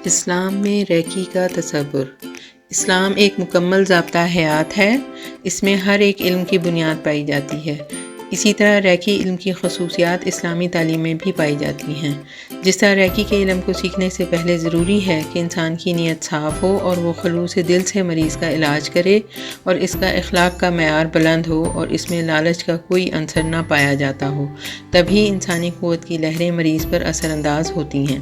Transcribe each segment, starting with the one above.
اسلام میں ریکی کا تصور۔ اسلام ایک مکمل ضابطہ حیات ہے۔ اس میں ہر ایک علم کی بنیاد پائی جاتی ہے۔ اسی طرح ریکی علم کی خصوصیات اسلامی تعلیم میں بھی پائی جاتی ہیں۔ جس طرح ریکی کے علم کو سیکھنے سے پہلے ضروری ہے کہ انسان کی نیت صاف ہو اور وہ خلوص دل سے مریض کا علاج کرے اور اس کا اخلاق کا معیار بلند ہو اور اس میں لالچ کا کوئی عنصر نہ پایا جاتا ہو، تبھی انسانی قوت کی لہریں مریض پر اثر انداز ہوتی ہیں۔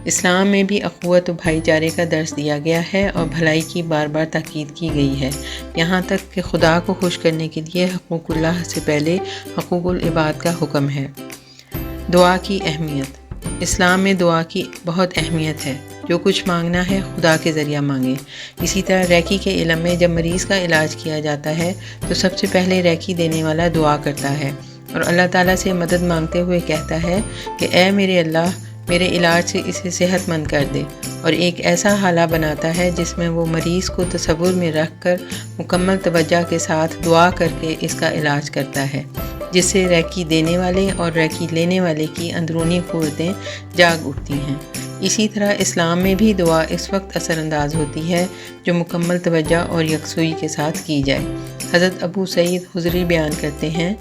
اسلام میں بھی اخوت و بھائی چارے کا درس دیا گیا ہے اور بھلائی کی بار بار تاکید کی گئی ہے، یہاں تک کہ خدا کو خوش کرنے کے لیے حقوق اللہ سے پہلے حقوق العباد کا حکم ہے۔ دعا کی اہمیت۔ اسلام میں دعا کی بہت اہمیت ہے۔ جو کچھ مانگنا ہے خدا کے ذریعہ مانگے۔ اسی طرح ریکی کے علم میں جب مریض کا علاج کیا جاتا ہے تو سب سے پہلے ریکی دینے والا دعا کرتا ہے اور اللہ تعالیٰ سے مدد مانگتے ہوئے کہتا ہے کہ اے میرے اللہ، میرے علاج سے اسے صحت مند کر دے، اور ایک ایسا حالہ بناتا ہے جس میں وہ مریض کو تصور میں رکھ کر مکمل توجہ کے ساتھ دعا کر کے اس کا علاج کرتا ہے، جس سے ریکی دینے والے اور ریکی لینے والے کی اندرونی قوتیں جاگ اٹھتی ہیں۔ اسی طرح اسلام میں بھی دعا اس وقت اثر انداز ہوتی ہے جو مکمل توجہ اور یکسوئی کے ساتھ کی جائے۔ حضرت ابو سعید خدری بیان کرتے ہیں،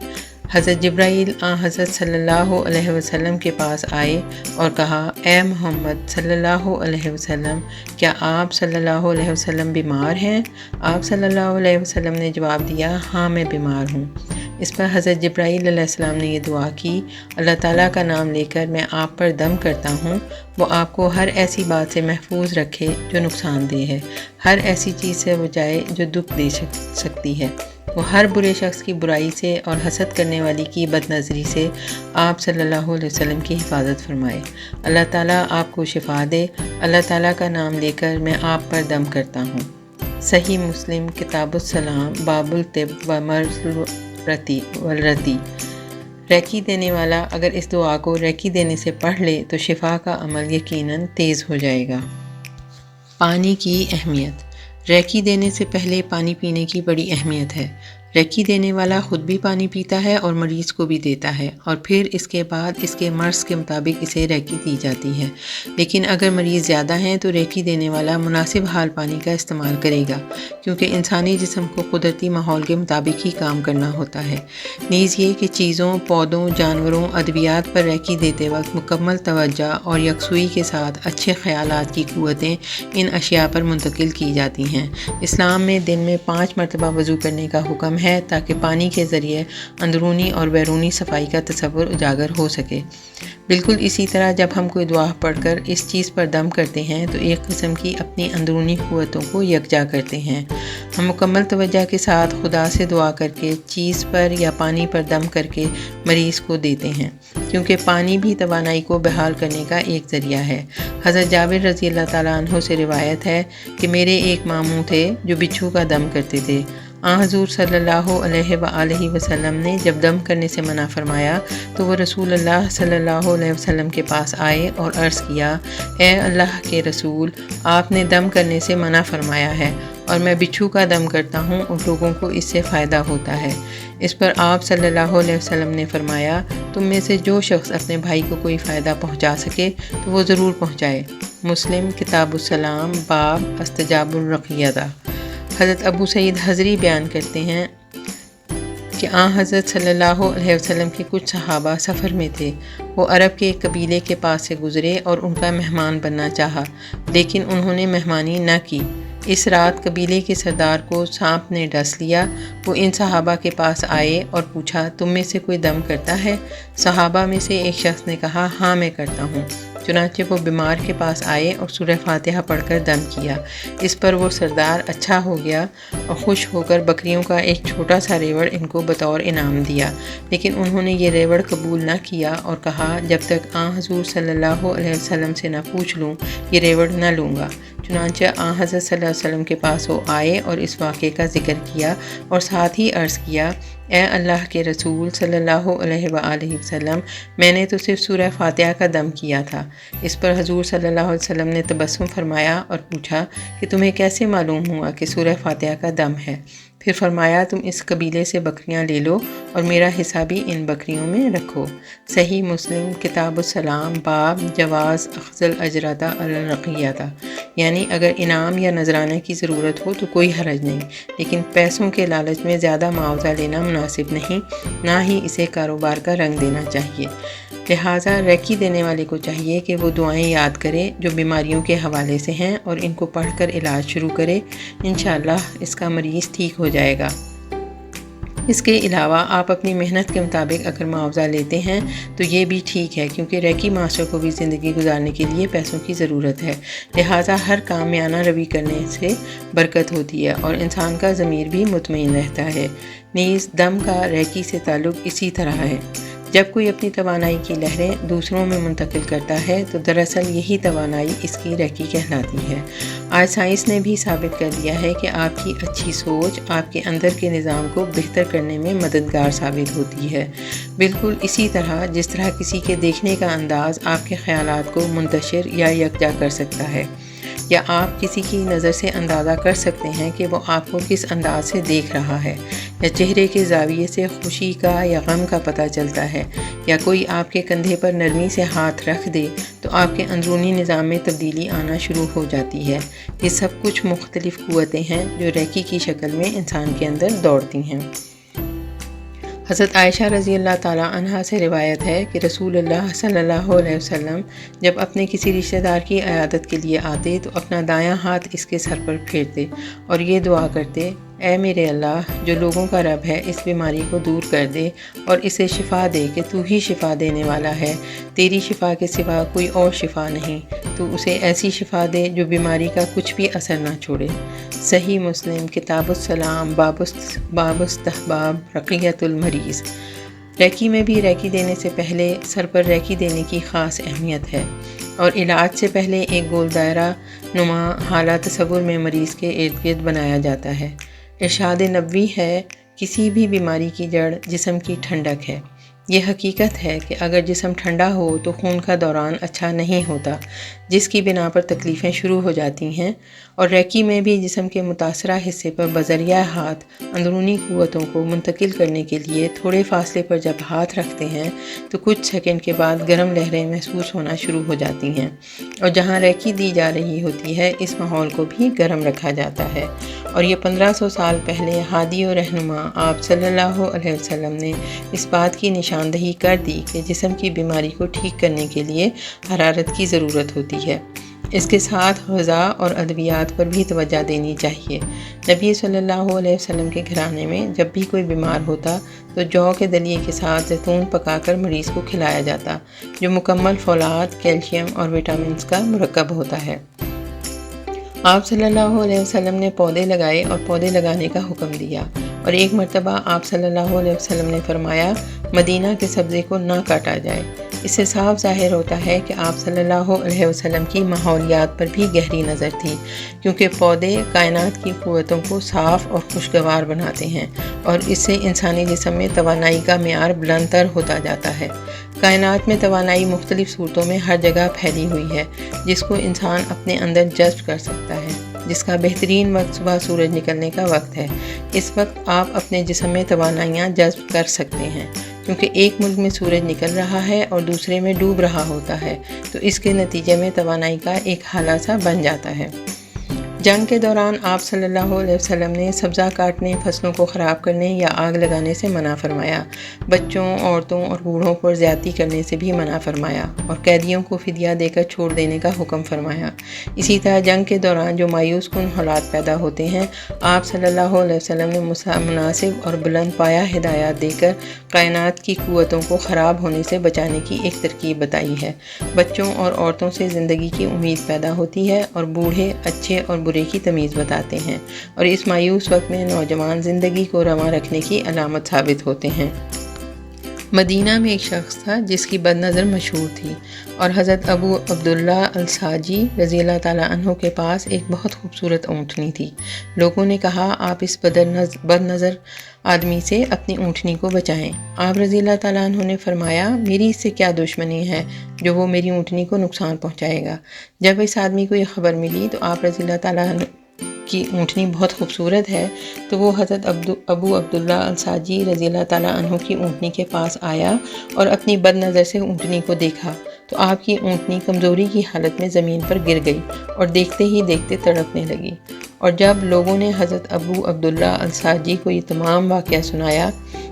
حضرت جبرائیل حضرت صلی اللہ علیہ وسلم کے پاس آئے اور کہا، اے محمد صلی اللہ علیہ وسلم، کیا آپ صلی اللہ علیہ وسلم بیمار ہیں؟ آپ صلی اللہ علیہ وسلم نے جواب دیا، ہاں میں بیمار ہوں۔ اس پر حضرت جبرائیل علیہ السلام نے یہ دعا کی، اللہ تعالیٰ کا نام لے کر میں آپ پر دم کرتا ہوں، وہ آپ کو ہر ایسی بات سے محفوظ رکھے جو نقصان دہ ہے، ہر ایسی چیز سے بچائے جو دکھ دے سکتی ہے، وہ ہر برے شخص کی برائی سے اور حسد کرنے والی کی بد نظری سے آپ صلی اللہ علیہ وسلم کی حفاظت فرمائے، اللہ تعالیٰ آپ کو شفا دے، اللہ تعالیٰ کا نام لے کر میں آپ پر دم کرتا ہوں۔ صحیح مسلم کتاب السلام باب الطب و مرض والرتی۔ ریکی دینے والا اگر اس دعا کو ریکی دینے سے پڑھ لے تو شفا کا عمل یقیناً تیز ہو جائے گا۔ پانی کی اہمیت۔ ریکی دینے سے پہلے پانی پینے کی بڑی اہمیت ہے۔ ریکی دینے والا خود بھی پانی پیتا ہے اور مریض کو بھی دیتا ہے، اور پھر اس کے بعد اس کے مرض کے مطابق اسے ریکی دی جاتی ہے۔ لیکن اگر مریض زیادہ ہیں تو ریکی دینے والا مناسب حال پانی کا استعمال کرے گا، کیونکہ انسانی جسم کو قدرتی ماحول کے مطابق ہی کام کرنا ہوتا ہے۔ نیز یہ کہ چیزوں، پودوں، جانوروں، ادویات پر ریکی دیتے وقت مکمل توجہ اور یکسوئی کے ساتھ اچھے خیالات کی قوتیں ان اشیاء پر منتقل کی جاتی ہیں۔ اسلام میں دن میں 5 مرتبہ وضو کرنے کا حکم ہے تاکہ پانی کے ذریعے اندرونی اور بیرونی صفائی کا تصور اجاگر ہو سکے۔ بالکل اسی طرح جب ہم کوئی دعا پڑھ کر اس چیز پر دم کرتے ہیں تو ایک قسم کی اپنی اندرونی قوتوں کو یکجا کرتے ہیں۔ ہم مکمل توجہ کے ساتھ خدا سے دعا کر کے چیز پر یا پانی پر دم کر کے مریض کو دیتے ہیں، کیونکہ پانی بھی توانائی کو بحال کرنے کا ایک ذریعہ ہے۔ حضرت جابر رضی اللہ تعالیٰ عنہ سے روایت ہے کہ میرے ایک ماموں تھے جو بچھو کا دم کرتے تھے۔ حضور صلی اللہ علیہ وآلہ وسلم نے جب دم کرنے سے منع فرمایا تو وہ رسول اللہ صلی اللہ علیہ وسلم کے پاس آئے اور عرض کیا، اے اللہ کے رسول، آپ نے دم کرنے سے منع فرمایا ہے اور میں بچھو کا دم کرتا ہوں اور لوگوں کو اس سے فائدہ ہوتا ہے۔ اس پر آپ صلی اللہ علیہ وسلم نے فرمایا، تم میں سے جو شخص اپنے بھائی کو کوئی فائدہ پہنچا سکے تو وہ ضرور پہنچائے۔ مسلم کتاب السلام باب استجاب الرقیہ۔ حضرت ابو سعید خدری بیان کرتے ہیں کہ حضرت صلی اللہ علیہ وسلم کے کچھ صحابہ سفر میں تھے۔ وہ عرب کے ایک قبیلے کے پاس سے گزرے اور ان کا مہمان بننا چاہا، لیکن انہوں نے مہمانی نہ کی۔ اس رات قبیلے کے سردار کو سانپ نے ڈس لیا۔ وہ ان صحابہ کے پاس آئے اور پوچھا، تم میں سے کوئی دم کرتا ہے؟ صحابہ میں سے ایک شخص نے کہا، ہاں میں کرتا ہوں۔ چنانچہ وہ بیمار کے پاس آئے اور سورہ فاتحہ پڑھ کر دم کیا۔ اس پر وہ سردار اچھا ہو گیا اور خوش ہو کر بکریوں کا ایک چھوٹا سا ریوڑ ان کو بطور انعام دیا، لیکن انہوں نے یہ ریوڑ قبول نہ کیا اور کہا، جب تک حضور صلی اللہ علیہ وسلم سے نہ پوچھ لوں یہ ریوڑ نہ لوں گا۔ چنانچہ حضرت صلی اللہ علیہ وسلم کے پاس وہ آئے اور اس واقعے کا ذکر کیا اور ساتھ ہی عرض کیا، اے اللہ کے رسول صلی اللہ علیہ وآلہ وسلم، میں نے تو صرف سورہ فاتحہ کا دم کیا تھا۔ اس پر حضور صلی اللہ علیہ وسلم نے تبسم فرمایا اور پوچھا کہ تمہیں کیسے معلوم ہوا کہ سورہ فاتحہ کا دم ہے؟ پھر فرمایا تم اس قبیلے سے بکریاں لے لو اور میرا حصہ بھی ان بکریوں میں رکھو۔ صحیح مسلم کتاب السلام باب جواز اخذ الاجرۃ علی الرقیۃ، یعنی اگر انعام یا نذرانہ کی ضرورت ہو تو کوئی حرج نہیں، لیکن پیسوں کے لالچ میں زیادہ معاوضہ لینا مناسب نہیں، نہ ہی اسے کاروبار کا رنگ دینا چاہیے۔ لہٰذا ریکی دینے والے کو چاہیے کہ وہ دعائیں یاد کرے جو بیماریوں کے حوالے سے ہیں اور ان کو پڑھ کر علاج شروع کرے، انشاءاللہ اس کا مریض ٹھیک ہو جائے گا۔ اس کے علاوہ آپ اپنی محنت کے مطابق اگر معاوضہ لیتے ہیں تو یہ بھی ٹھیک ہے، کیونکہ ریکی ماسٹر کو بھی زندگی گزارنے کے لیے پیسوں کی ضرورت ہے، لہٰذا ہر کام میانہ روی کرنے سے برکت ہوتی ہے اور انسان کا ضمیر بھی مطمئن رہتا ہے۔ نیز دم کا ریکی سے تعلق اسی طرح ہے۔ جب کوئی اپنی توانائی کی لہریں دوسروں میں منتقل کرتا ہے تو دراصل یہی توانائی اس کی ریکی کہلاتی ہے۔ آج سائنس نے بھی ثابت کر دیا ہے کہ آپ کی اچھی سوچ آپ کے اندر کے نظام کو بہتر کرنے میں مددگار ثابت ہوتی ہے، بالکل اسی طرح جس طرح کسی کے دیکھنے کا انداز آپ کے خیالات کو منتشر یا یکجا کر سکتا ہے، یا آپ کسی کی نظر سے اندازہ کر سکتے ہیں کہ وہ آپ کو کس انداز سے دیکھ رہا ہے، یا چہرے کے زاویے سے خوشی کا یا غم کا پتہ چلتا ہے، یا کوئی آپ کے کندھے پر نرمی سے ہاتھ رکھ دے تو آپ کے اندرونی نظام میں تبدیلی آنا شروع ہو جاتی ہے۔ یہ سب کچھ مختلف قوتیں ہیں جو ریکی کی شکل میں انسان کے اندر دوڑتی ہیں۔ حضرت عائشہ رضی اللہ تعالیٰ عنہا سے روایت ہے کہ رسول اللہ صلی اللہ علیہ وسلم جب اپنے کسی رشتہ دار کی عیادت کے لیے آتے تو اپنا دایاں ہاتھ اس کے سر پر پھیرتے اور یہ دعا کرتے، اے میرے اللہ جو لوگوں کا رب ہے، اس بیماری کو دور کر دے اور اسے شفا دے کہ تو ہی شفا دینے والا ہے، تیری شفا کے سوا کوئی اور شفا نہیں، تو اسے ایسی شفا دے جو بیماری کا کچھ بھی اثر نہ چھوڑے۔ صحیح مسلم کتاب السلام باب استحباب رقیۃ المریض۔ ریکی میں بھی ریکی دینے سے پہلے سر پر ریکی دینے کی خاص اہمیت ہے، اور علاج سے پہلے ایک گول دائرہ نما حالہ تصور میں مریض کے ارد گرد بنایا جاتا ہے۔ ارشاد نبوی ہے، کسی بھی بیماری کی جڑ جسم کی ٹھنڈک ہے۔ یہ حقیقت ہے کہ اگر جسم ٹھنڈا ہو تو خون کا دوران اچھا نہیں ہوتا، جس کی بنا پر تکلیفیں شروع ہو جاتی ہیں، اور ریکی میں بھی جسم کے متاثرہ حصے پر بذریعہ ہاتھ اندرونی قوتوں کو منتقل کرنے کے لیے تھوڑے فاصلے پر جب ہاتھ رکھتے ہیں تو کچھ سیکنڈ کے بعد گرم لہریں محسوس ہونا شروع ہو جاتی ہیں، اور جہاں ریکی دی جا رہی ہوتی ہے اس ماحول کو بھی گرم رکھا جاتا ہے۔ اور یہ 1500 سال پہلے ہادی و رہنما آپ صلی اللہ علیہ وسلم نے اس بات کی نشاندہی کر دی کہ جسم کی بیماری کو ٹھیک کرنے کے لیے حرارت کی ضرورت ہوتی ہے۔ اس کے ساتھ غذا اور ادویات پر بھی توجہ دینی چاہیے۔ نبی صلی اللہ علیہ وسلم کے گھرانے میں جب بھی کوئی بیمار ہوتا تو جو کے دلیے کے ساتھ زیتون پکا کر مریض کو کھلایا جاتا، جو مکمل فولاد، کیلشیم اور وٹامنز کا مرکب ہوتا ہے۔ آپ صلی اللہ علیہ وسلم نے پودے لگائے اور پودے لگانے کا حکم دیا، اور ایک مرتبہ آپ صلی اللہ علیہ وسلم نے فرمایا، مدینہ کے سبزے کو نہ کاٹا جائے۔ اس سے صاف ظاہر ہوتا ہے کہ آپ صلی اللہ علیہ وسلم کی ماحولیات پر بھی گہری نظر تھی، کیونکہ پودے کائنات کی قوتوں کو صاف اور خوشگوار بناتے ہیں، اور اس سے انسانی جسم میں توانائی کا معیار بلند تر ہوتا جاتا ہے۔ کائنات میں توانائی مختلف صورتوں میں ہر جگہ پھیلی ہوئی ہے، جس کو انسان اپنے اندر جذب کر سکتا ہے، جس کا بہترین وقت صبح سورج نکلنے کا وقت ہے۔ اس وقت آپ اپنے جسم میں توانائیاں جذب کر سکتے ہیں، کیونکہ ایک ملک میں سورج نکل رہا ہے اور دوسرے میں ڈوب رہا ہوتا ہے، تو اس کے نتیجے میں توانائی کا ایک حالہ سا بن جاتا ہے۔ جنگ کے دوران آپ صلی اللہ علیہ وسلم نے سبزہ کاٹنے، فصلوں کو خراب کرنے یا آگ لگانے سے منع فرمایا، بچوں، عورتوں اور بوڑھوں پر زیادتی کرنے سے بھی منع فرمایا، اور قیدیوں کو فدیہ دے کر چھوڑ دینے کا حکم فرمایا۔ اسی طرح جنگ کے دوران جو مایوس کن حالات پیدا ہوتے ہیں، آپ صلی اللہ علیہ وسلم نے مناسب اور بلند پایہ ہدایات دے کر کائنات کی قوتوں کو خراب ہونے سے بچانے کی ایک ترکیب بتائی ہے۔ بچوں اور عورتوں سے زندگی کی امید پیدا ہوتی ہے، اور بوڑھے اچھے اور برے کی تمیز بتاتے ہیں، اور اس مایوس وقت میں نوجوان زندگی کو رواں رکھنے کی علامت ثابت ہوتے ہیں۔ مدینہ میں ایک شخص تھا جس کی بد نظر مشہور تھی، اور حضرت ابو عبداللہ الساجی رضی اللہ تعالیٰ عنہ کے پاس ایک بہت خوبصورت اونٹنی تھی۔ لوگوں نے کہا، آپ اس بد نظر آدمی سے اپنی اونٹنی کو بچائیں۔ آپ رضی اللہ تعالیٰ عنہ نے فرمایا، میری اس سے کیا دشمنی ہے جو وہ میری اونٹنی کو نقصان پہنچائے گا۔ جب اس آدمی کو یہ خبر ملی تو آپ رضی اللہ تعالیٰ عنہ کی اونٹنی بہت خوبصورت ہے، تو وہ حضرت ابو عبداللہ الساجی رضی اللہ تعالیٰ عنہ کی اونٹنی کے پاس آیا اور اپنی بد نظر سے اونٹنی کو دیکھا تو آپ کی اونٹنی کمزوری کی حالت میں زمین پر گر گئی اور دیکھتے ہی دیکھتے تڑپنے لگی۔ اور جب لوگوں نے حضرت ابو عبداللہ الساجی کو یہ تمام واقعہ سنایا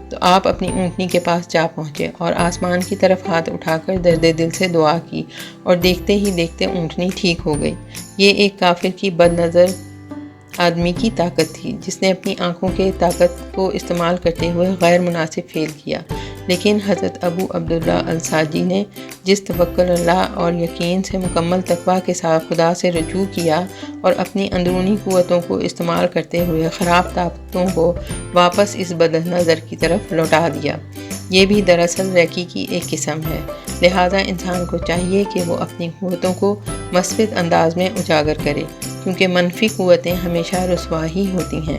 تو آپ اپنی اونٹنی کے پاس جا پہنچے اور آسمان کی طرف ہاتھ اٹھا کر درد دل سے دعا کی اور دیکھتے ہی دیکھتے اونٹنی ٹھیک ہو گئی۔ یہ ایک کافر کی بد نظر آدمی کی طاقت تھی جس نے اپنی آنکھوں کے طاقت کو استعمال کرتے ہوئے غیر مناسب فعل کیا، لیکن حضرت ابو عبداللہ الساجی نے جس توکل اللہ اور یقین سے مکمل تقویٰ کے ساتھ خدا سے رجوع کیا اور اپنی اندرونی قوتوں کو استعمال کرتے ہوئے خراب طاقتوں کو واپس اس بد نظر کی طرف لوٹا دیا، یہ بھی دراصل ریکی کی ایک قسم ہے۔ لہٰذا انسان کو چاہیے کہ وہ اپنی قوتوں کو مثبت انداز میں اجاگر کرے، کیونکہ منفی قوتیں ہمیشہ رسوا ہی ہوتی ہیں۔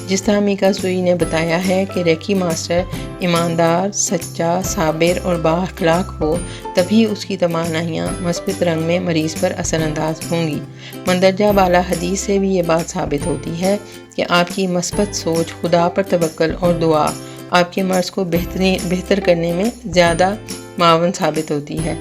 جس طرح میکا سوئی نے بتایا ہے کہ ریکی ماسٹر ایماندار، سچا، صابر اور با اخلاق ہو تبھی اس کی توانائیاں مثبت رنگ میں مریض پر اثر انداز ہوں گی۔ مندرجہ بالا حدیث سے بھی یہ بات ثابت ہوتی ہے کہ آپ کی مثبت سوچ، خدا پر توکل اور دعا آپ کے مرض کو بہتر کرنے میں زیادہ معاون ثابت ہوتی ہے۔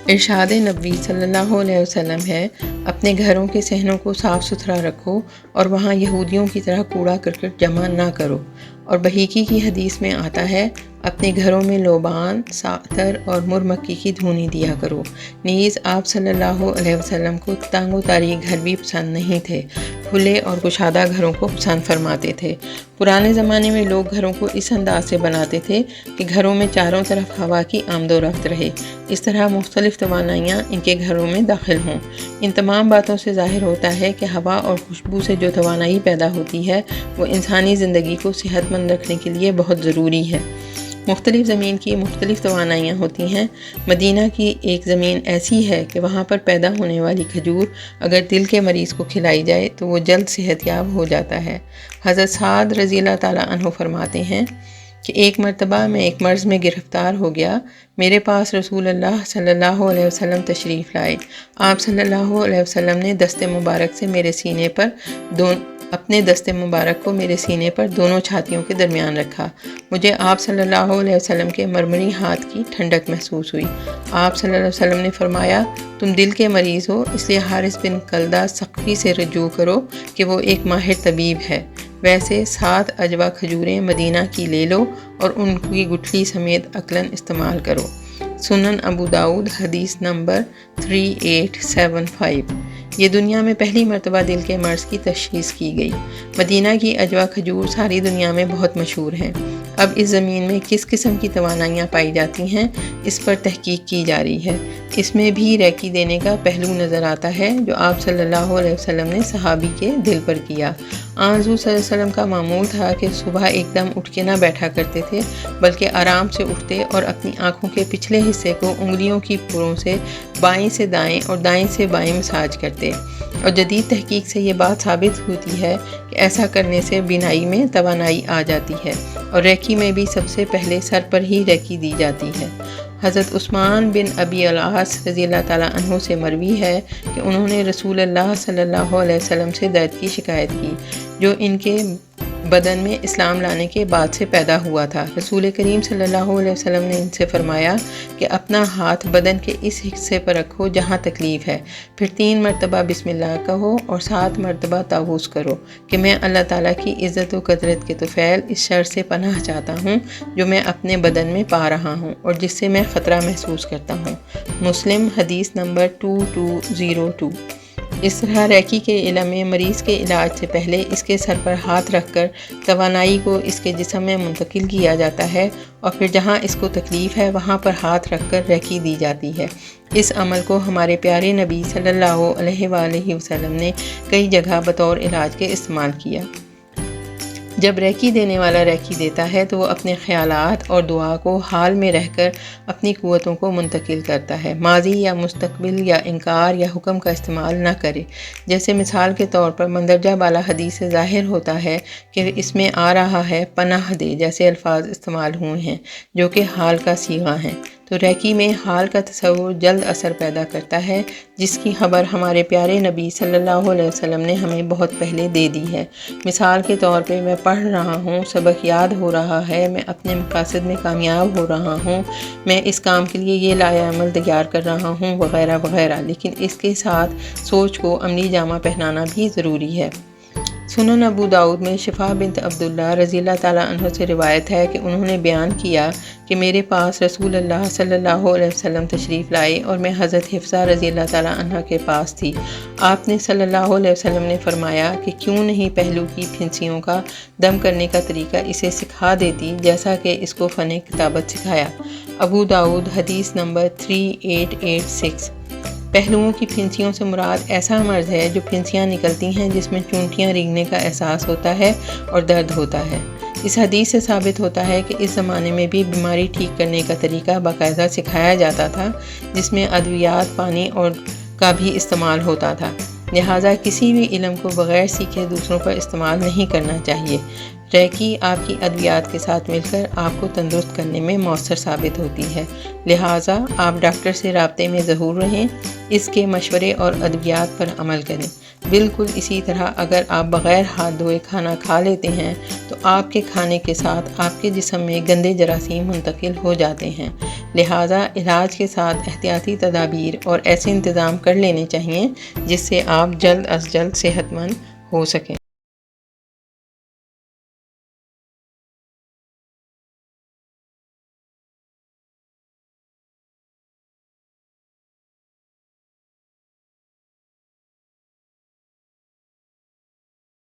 ارشاد نبوی صلی اللہ علیہ وسلم ہے، اپنے گھروں کے صحنوں کو صاف ستھرا رکھو اور وہاں یہودیوں کی طرح کوڑا کرکٹ جمع نہ کرو۔ اور بحیقی کی حدیث میں آتا ہے، اپنے گھروں میں لوبان، ساتر اور مرمکی کی دھونی دیا کرو۔ نیز آپ صلی اللہ علیہ وسلم کو تنگ و تاریک گھر بھی پسند نہیں تھے، کھلے اور گشادہ گھروں کو پسند فرماتے تھے۔ پرانے زمانے میں لوگ گھروں کو اس انداز سے بناتے تھے کہ گھروں میں چاروں طرف ہوا کی آمد و رفت رہے، اس طرح مختلف توانائیاں ان کے گھروں میں داخل ہوں۔ ان تمام باتوں سے ظاہر ہوتا ہے کہ ہوا اور خوشبو سے جو توانائی پیدا ہوتی ہے وہ انسانی زندگی کو صحت مند رکھنے کے لیے بہت ضروری ہے۔ مختلف زمین کی مختلف توانائیاں ہوتی ہیں۔ مدینہ کی ایک زمین ایسی ہے کہ وہاں پر پیدا ہونے والی کھجور اگر دل کے مریض کو کھلائی جائے تو وہ جلد صحت یاب ہو جاتا ہے۔ حضرت سعد رضی اللہ تعالیٰ عنہ فرماتے ہیں کہ ایک مرتبہ میں ایک مرض میں گرفتار ہو گیا، میرے پاس رسول اللہ صلی اللہ علیہ وسلم تشریف لائے۔ آپ صلی اللہ علیہ وسلم نے دست مبارک سے میرے سینے پر اپنے دست مبارک کو میرے سینے پر دونوں چھاتیوں کے درمیان رکھا۔ مجھے آپ صلی اللہ علیہ وسلم کے مرمری ہاتھ کی ٹھنڈک محسوس ہوئی۔ آپ صلی اللہ علیہ وسلم نے فرمایا، تم دل کے مریض ہو، اس لیے حارث بن کلدہ ثقفی سے رجوع کرو کہ وہ ایک ماہر طبیب ہے۔ ویسے 7 عجوہ کھجوریں مدینہ کی لے لو اور ان کی گٹھلی سمیت عقلاً استعمال کرو۔ سنن ابو داؤد حدیث نمبر 3875۔ یہ دنیا میں پہلی مرتبہ دل کے مرض کی تشخیص کی گئی۔ مدینہ کی عجوہ کھجور ساری دنیا میں بہت مشہور ہیں۔ اب اس زمین میں کس قسم کی توانائیاں پائی جاتی ہیں، اس پر تحقیق کی جا رہی ہے۔ اس میں بھی ریکی دینے کا پہلو نظر آتا ہے جو آپ صلی اللہ علیہ وسلم نے صحابی کے دل پر کیا۔ حضور صلی اللہ علیہ وسلم کا معمول تھا کہ صبح ایک دم اٹھ کے نہ بیٹھا کرتے تھے، بلکہ آرام سے اٹھتے اور اپنی آنکھوں کے پچھلے حصے کو انگلیوں کی پھروں سے بائیں سے دائیں اور دائیں سے بائیں مساج کرتے۔ اور جدید تحقیق سے یہ بات ثابت ہوتی ہے کہ ایسا کرنے سے بینائی میں توانائی آ جاتی ہے، اور ریکی میں بھی سب سے پہلے سر پر ہی ریکی دی جاتی ہے۔ حضرت عثمان بن ابی العاص رضی اللہ تعالیٰ عنہ سے مروی ہے کہ انہوں نے رسول اللہ صلی اللہ علیہ وسلم سے درد کی شکایت کی جو ان کے بدن میں اسلام لانے کے بعد سے پیدا ہوا تھا۔ رسول کریم صلی اللہ علیہ وسلم نے ان سے فرمایا کہ اپنا ہاتھ بدن کے اس حصے پر رکھو جہاں تکلیف ہے، پھر 3 مرتبہ بسم اللہ کہو اور 7 مرتبہ تعوذ کرو کہ میں اللہ تعالیٰ کی عزت و قدرت کے طفیل اس شر سے پناہ چاہتا ہوں جو میں اپنے بدن میں پا رہا ہوں اور جس سے میں خطرہ محسوس کرتا ہوں۔ مسلم حدیث نمبر 2202۔ اس طرح ریکی کے علم میں مریض کے علاج سے پہلے اس کے سر پر ہاتھ رکھ کر توانائی کو اس کے جسم میں منتقل کیا جاتا ہے، اور پھر جہاں اس کو تکلیف ہے وہاں پر ہاتھ رکھ کر ریکی دی جاتی ہے۔ اس عمل کو ہمارے پیارے نبی صلی اللہ علیہ وآلہ وسلم نے کئی جگہ بطور علاج کے استعمال کیا۔ جب ریکی دینے والا ریکی دیتا ہے تو وہ اپنے خیالات اور دعا کو حال میں رہ کر اپنی قوتوں کو منتقل کرتا ہے، ماضی یا مستقبل یا انکار یا حکم کا استعمال نہ کرے۔ جیسے مثال کے طور پر مندرجہ بالا حدیث سے ظاہر ہوتا ہے کہ اس میں آ رہا ہے پناہ دے جیسے الفاظ استعمال ہوئے ہیں جو کہ حال کا صیغہ ہیں۔ تو ریکی میں حال کا تصور جلد اثر پیدا کرتا ہے، جس کی خبر ہمارے پیارے نبی صلی اللہ علیہ وسلم نے ہمیں بہت پہلے دے دی ہے۔ مثال کے طور پہ میں پڑھ رہا ہوں، سبق یاد ہو رہا ہے، میں اپنے مقاصد میں کامیاب ہو رہا ہوں، میں اس کام کے لیے یہ لائحہ عمل تیار کر رہا ہوں وغیرہ وغیرہ، لیکن اس کے ساتھ سوچ کو عملی جامہ پہنانا بھی ضروری ہے۔ سنن ابو داؤد میں شفا بنت عبداللہ رضی اللہ تعالیٰ عنہ سے روایت ہے کہ انہوں نے بیان کیا کہ میرے پاس رسول اللہ صلی اللہ علیہ وسلم تشریف لائے اور میں حضرت حفصہ رضی اللہ تعالیٰ عنہ کے پاس تھی۔ آپ نے صلی اللہ علیہ وسلم نے فرمایا کہ کیوں نہیں پہلو کی پھنسیوں کا دم کرنے کا طریقہ اسے سکھا دیتی جیسا کہ اس کو فن کتابت سکھایا۔ ابو داؤد حدیث نمبر 3886۔ پہلوؤں کی پھنسیوں سے مراد ایسا مرض ہے جو پھنسیاں نکلتی ہیں جس میں چونٹیاں ریگنے کا احساس ہوتا ہے اور درد ہوتا ہے۔ اس حدیث سے ثابت ہوتا ہے کہ اس زمانے میں بھی بیماری ٹھیک کرنے کا طریقہ باقاعدہ سکھایا جاتا تھا، جس میں ادویات، پانی اور کا بھی استعمال ہوتا تھا۔ لہٰذا کسی بھی علم کو بغیر سیکھے دوسروں پر استعمال نہیں کرنا چاہیے۔ ریکی آپ کی ادویات کے ساتھ مل کر آپ کو تندرست کرنے میں مؤثر ثابت ہوتی ہے، لہٰذا آپ ڈاکٹر سے رابطے میں ضرور رہیں، اس کے مشورے اور ادویات پر عمل کریں۔ بالکل اسی طرح اگر آپ بغیر ہاتھ دھوئے کھانا کھا لیتے ہیں تو آپ کے کھانے کے ساتھ آپ کے جسم میں گندے جراثیم منتقل ہو جاتے ہیں، لہٰذا علاج کے ساتھ احتیاطی تدابیر اور ایسے انتظام کر لینے چاہیے جس سے آپ جلد از جلد صحت مند ہو سکیں۔